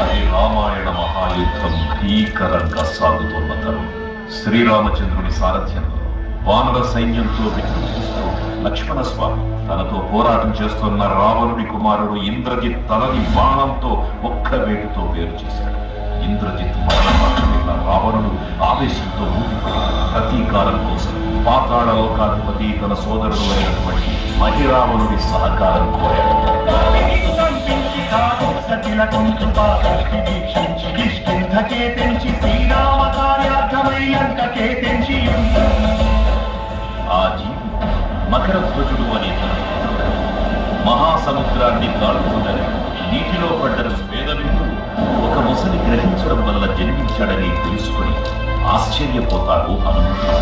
అది రామాయణ మహాయుద్ధం భీకరంగా సాగుతున్న తరుణం. శ్రీరామచంద్రుని సారథ్యంలో వానర సైన్యంతో విజృంభిస్తూ లక్ష్మణ స్వామి తనతో పోరాటం చేస్తున్న రావణుడి కుమారుడు ఇంద్రజిత్ తలని బాణంతో ఒక్క వేటుతో వేరు చేశాడు. ఇంద్రజిత్ మరణమాటమైన రావణుడు ఆవేశంతో ఊపిపడి ప్రతీకారం కోసం పాతాళ లోకాధిపతి తన సోదరుడు అయినటువంటి మహిరావణుడి సహకారం కోరాడు. ఆ జీవి మకరధ్వజుడు అనే మహాసముద్రాన్ని దాటుతుందని నీటిలో పడ్డ స్వేదవిందుడు ఒక ముసలి గ్రహించడం వల్ల జన్మించాడని తెలుసుకుని ఆశ్చర్యపోతాడు హనుమంతుడు.